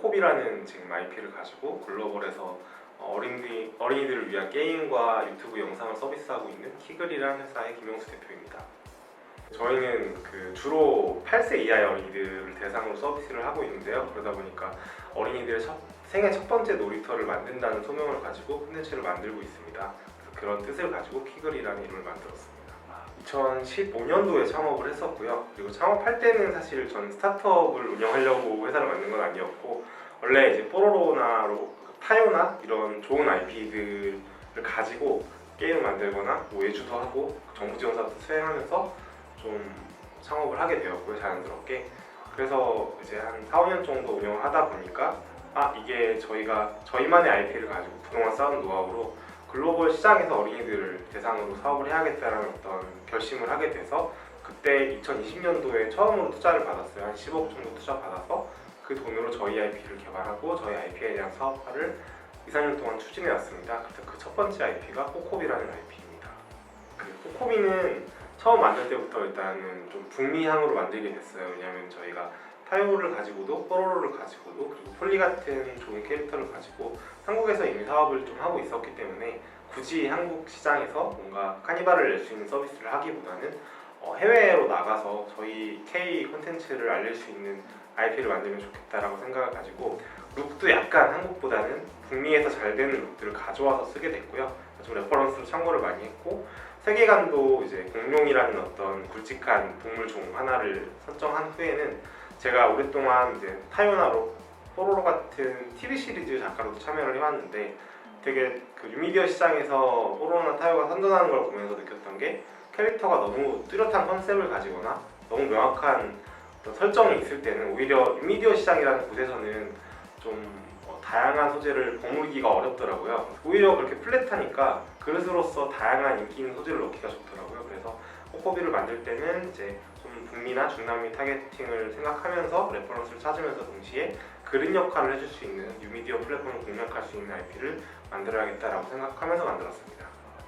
코코비라는 지금 IP를 가지고 글로벌에서 어린이들을 위한 게임과 유튜브 영상을 서비스하고 있는 키글이라는 회사의 김용수 대표입니다. 저희는 주로 8세 이하의 어린이들을 대상으로 서비스를 하고 있는데요. 그러다 보니까 어린이들의 생애 첫 번째 놀이터를 만든다는 소명을 가지고 콘텐츠를 만들고 있습니다. 그런 뜻을 가지고 키글이라는 이름을 만들었습니다. 2015년도에 창업을 했었고요. 그리고 창업할 때는 사실 전 스타트업을 운영하려고 회사를 만든 건 아니었고, 원래 이제 뽀로로나 타요나 이런 좋은 IP들을 가지고 게임을 만들거나 외주도 하고 정부 지원사도 수행하면서 좀 창업을 하게 되었고요, 자연스럽게. 그래서 이제 한 4, 5년 정도 운영을 하다 보니까 이게 저희만의 IP를 가지고 그동안 쌓은 노하우로 글로벌 시장에서 어린이들을 대상으로 사업을 해야겠다는 어떤 결심을 하게 돼서, 그때 2020년도에 처음으로 투자를 받았어요. 한 10억 정도 투자 받아서 그 돈으로 저희 IP를 개발하고 저희 IP에 대한 사업화를 2, 3년 동안 추진해 왔습니다. 그래서 그 첫 번째 IP가 코코비라는 IP입니다. 코코비는 처음 만들 때부터 일단은 좀 북미향으로 만들게 됐어요. 왜냐하면 저희가 타요를 가지고도 뽀로로를 가지고도 그리고 폴리 같은 좋은 캐릭터를 가지고 한국에서 이미 사업을 좀 하고 있었기 때문에 굳이 한국 시장에서 뭔가 카니발을 낼 수 있는 서비스를 하기보다는 해외로 나가서 저희 K 콘텐츠를 알릴 수 있는 IP를 만들면 좋겠다라고 생각을 가지고 룩도 약간 한국보다는 북미에서 잘 되는 룩들을 가져와서 쓰게 됐고요. 좀 레퍼런스로 참고를 많이 했고, 세계관도 이제 공룡이라는 어떤 굵직한 동물종 하나를 설정한 후에는 제가 오랫동안 이제 타요나로 뽀로로 같은 TV 시리즈 작가로도 참여를 해왔는데, 되게 뉴미디어 시장에서 뽀로로나 타요가 선전하는 걸 보면서 느꼈던 게, 캐릭터가 너무 뚜렷한 컨셉을 가지거나 너무 명확한 어떤 설정이 있을 때는 오히려 뉴미디어 시장이라는 곳에서는 좀 다양한 소재를 버무리기가 어렵더라고요. 오히려 그렇게 플랫하니까 그릇으로서 다양한 인기 있는 소재를 넣기가 좋더라고요. 그래서 코코비를 만들 때는 이제 좀 북미나 중남미 타겟팅을 생각하면서 레퍼런스를 찾으면서 동시에 그릇 역할을 해줄 수 있는 뉴미디어 플랫폼을 공략할 수 있는 IP를 만들어야겠다라고 생각하면서 만들었습니다.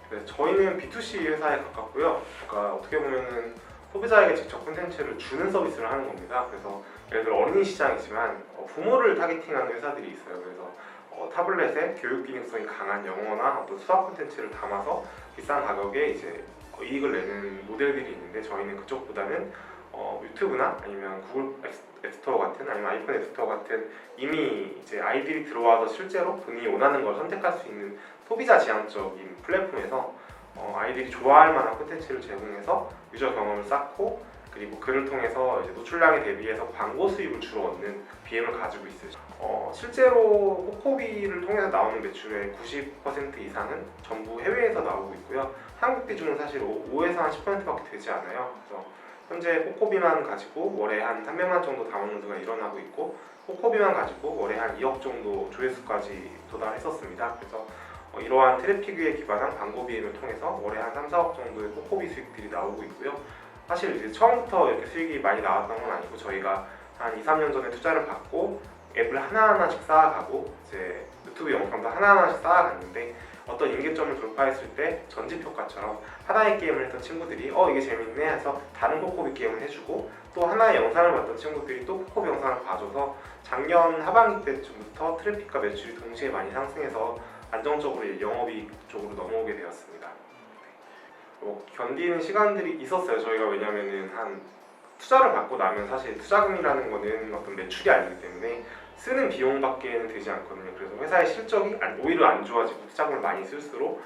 그래서 저희는 B2C 회사에 가깝고요. 그러니까 어떻게 보면은 소비자에게 직접 콘텐츠를 주는 서비스를 하는 겁니다. 그래서 예를 들어 어린이 시장이지만 부모를 타겟팅하는 회사들이 있어요. 그래서 타블렛에 교육 기능성이 강한 영어나 어떤 수학 콘텐츠를 담아서 비싼 가격에 이제 이익을 내는 모델들이 있는데, 저희는 그쪽보다는 유튜브나 아니면 구글 앱스토어 같은, 아니면 아이폰 앱스토어 같은 이미 이제 아이들이 들어와서 실제로 본인이 원하는 걸 선택할 수 있는 소비자 지향적인 플랫폼에서 아이들이 좋아할 만한 콘텐츠를 제공해서 유저 경험을 쌓고, 그리고 그를 통해서 이제 노출량에 대비해서 광고 수입을 주로 얻는 BM을 가지고 있어요. 실제로 코코비를 통해서 나오는 매출의 90% 이상은 전부 해외에서 나오고 있고요. 한국 비중은 사실 5에서 한 10%밖에 되지 않아요. 그래서 현재 코코비만 가지고 월에 한 300만 정도 다운로드가 일어나고 있고, 코코비만 가지고 월에 한 2억 정도 조회수까지 도달했었습니다. 그래서 이러한 트래픽에 기반한 광고 BM을 통해서 월에 한 3, 4억 정도의 코코비 수익들이 나오고 있고요. 사실 이제 처음부터 이렇게 수익이 많이 나왔던 건 아니고, 저희가 한 2, 3년 전에 투자를 받고 앱을 하나하나씩 쌓아가고 이제 유튜브 영상도 하나하나씩 쌓아갔는데, 어떤 임계점을 돌파했을 때 전집효과처럼 하나의 게임을 했던 친구들이 이게 재밌네 해서 다른 코코비 게임을 해주고, 또 하나의 영상을 봤던 친구들이 또 코코비 영상을 봐줘서 작년 하반기 때쯤부터 트래픽과 매출이 동시에 많이 상승해서 안정적으로 영업이익 쪽으로 넘어오게 되었습니다. 견디는 시간들이 있었어요. 저희가 왜냐면은 한 투자를 받고 나면 사실 투자금이라는 거는 어떤 매출이 아니기 때문에 쓰는 비용밖에는 되지 않거든요. 그래서 회사의 실적이 오히려 안 좋아지고 투자금을 많이 쓸수록,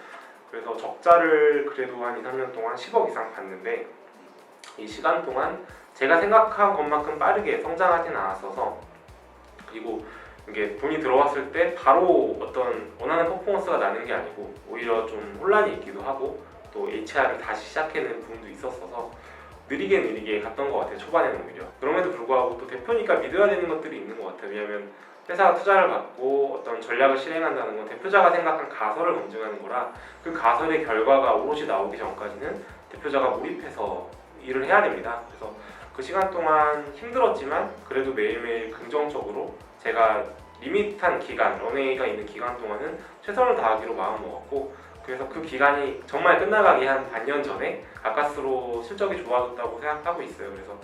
그래서 적자를 그래도 한 2, 3년 동안 10억 이상 봤는데, 이 시간 동안 제가 생각한 것만큼 빠르게 성장하진 않았어서, 그리고 이게 돈이 들어왔을 때 바로 어떤 원하는 퍼포먼스가 나는 게 아니고 오히려 좀 혼란이 있기도 하고, 또 HR을 다시 시작해내는 부분도 있었어서 느리게 갔던 것 같아요. 초반에는 오히려. 그럼에도 불구하고 또 대표니까 믿어야 되는 것들이 있는 것 같아요. 왜냐하면 회사가 투자를 받고 어떤 전략을 실행한다는 건 대표자가 생각한 가설을 검증하는 거라, 그 가설의 결과가 오롯이 나오기 전까지는 대표자가 몰입해서 일을 해야 됩니다. 그래서 그 시간 동안 힘들었지만 그래도 매일매일 긍정적으로 제가 리밋한 기간, 런웨이가 있는 기간 동안은 최선을 다하기로 마음먹었고, 그래서 그 기간이 정말 끝나가기 한 반년 전에 가까스로 실적이 좋아졌다고 생각하고 있어요. 그래서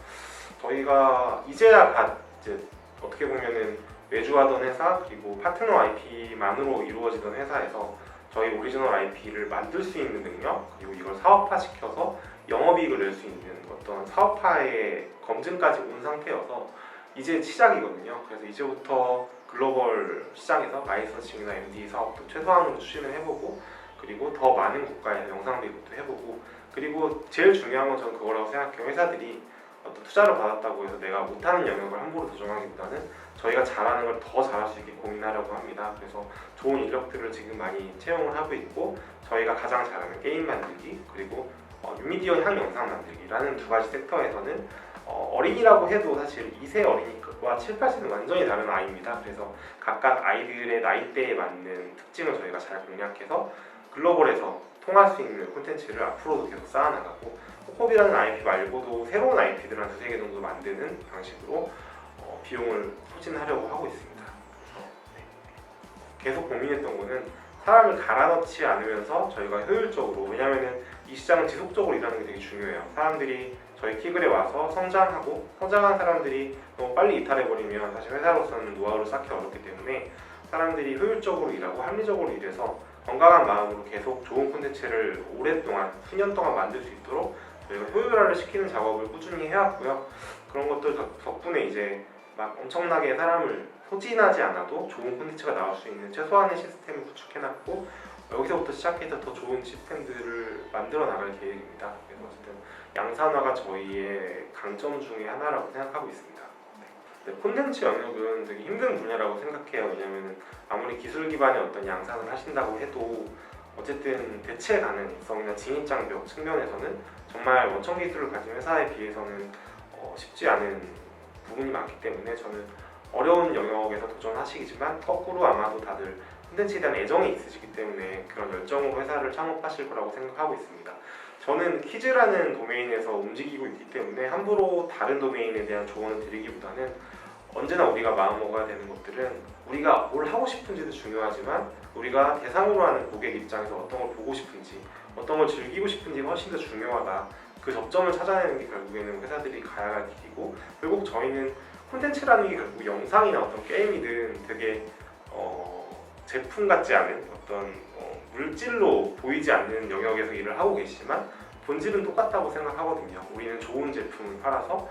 저희가 이제야 이제 어떻게 보면은 외주하던 회사 그리고 파트너 IP만으로 이루어지던 회사에서 저희 오리지널 IP를 만들 수 있는 능력 그리고 이걸 사업화시켜서 영업이익을 낼 수 있는 어떤 사업화의 검증까지 온 상태여서 이제 시작이거든요. 그래서 이제부터 글로벌 시장에서 라이선싱이나 MD 사업도 최소한으로 추진을 해보고 그리고 더 많은 국가에서 영상 배급도 해보고 그리고 제일 중요한 건 저는 그거라고 생각해요. 회사들이 어떤 투자를 받았다고 해서 내가 못하는 영역을 함부로 도전하기보다는 저희가 잘하는 걸 더 잘할 수 있게 고민하려고 합니다. 그래서 좋은 인력들을 지금 많이 채용을 하고 있고 저희가 가장 잘하는 게임 만들기 그리고 뉴미디어 향 영상 만들기라는 두 가지 섹터에서는 어린이라고 해도 사실 2세 어린이와 7, 8세는 완전히 다른 아이입니다. 그래서 각각 아이들의 나이대에 맞는 특징을 저희가 잘 공략해서 글로벌에서 통할 수 있는 콘텐츠를 앞으로도 계속 쌓아나가고 코코비라는 IP 말고도 새로운 IP들 한 두세 개 정도 만드는 방식으로 비용을 소진하려고 하고 있습니다. 그래서 계속 고민했던 거는 사람을 갈아넣지 않으면서 저희가 효율적으로 왜냐하면 이 시장은 지속적으로 일하는 게 되게 중요해요. 사람들이 저희 키글에 와서 성장하고 성장한 사람들이 너무 빨리 이탈해버리면 사실 회사로서는 노하우를 쌓기 어렵기 때문에 사람들이 효율적으로 일하고 합리적으로 일해서 건강한 마음으로 계속 좋은 콘텐츠를 오랫동안 수년 동안 만들 수 있도록 저희가 효율화를 시키는 작업을 꾸준히 해왔고요. 그런 것들 덕분에 이제 막 엄청나게 사람을 소진하지 않아도 좋은 콘텐츠가 나올 수 있는 최소한의 시스템을 구축해놨고 여기서부터 시작해서 더 좋은 시스템들을 만들어 나갈 계획입니다. 그래서 어쨌든 양산화가 저희의 강점 중에 하나라고 생각하고 있습니다. 네, 콘텐츠 영역은 되게 힘든 분야라고 생각해요. 왜냐하면 아무리 기술 기반의 어떤 양산을 하신다고 해도 어쨌든 대체 가능성이나 진입장벽 측면에서는 정말 원천 기술을 가진 회사에 비해서는 쉽지 않은 부분이 많기 때문에 저는 어려운 영역에서 도전하시겠지만 거꾸로 아마도 다들 콘텐츠에 대한 애정이 있으시기 때문에 그런 열정으로 회사를 창업하실 거라고 생각하고 있습니다. 저는 키즈라는 도메인에서 움직이고 있기 때문에 함부로 다른 도메인에 대한 조언을 드리기보다는 언제나 우리가 마음먹어야 되는 것들은 우리가 뭘 하고 싶은지도 중요하지만 우리가 대상으로 하는 고객 입장에서 어떤 걸 보고 싶은지 어떤 걸 즐기고 싶은지가 훨씬 더 중요하다. 그 접점을 찾아내는 게 결국에는 회사들이 가야 할 길이고 결국 저희는 콘텐츠라는 게 결국 영상이나 어떤 게임이든 되게 제품 같지 않은 어떤 물질로 보이지 않는 영역에서 일을 하고 계시지만 본질은 똑같다고 생각하거든요. 우리는 좋은 제품을 팔아서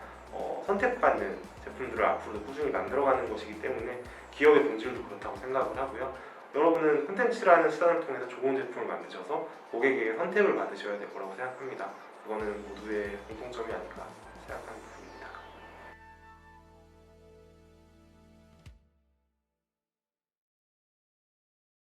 선택받는 제품들을 앞으로도 꾸준히 만들어가는 것이기 때문에 기업의 본질도 그렇다고 생각을 하고요. 여러분은 콘텐츠라는 수단을 통해서 좋은 제품을 만드셔서 고객에게 선택을 받으셔야 될 거라고 생각합니다. 그거는 모두의 공통점이 아닐까 생각합니다.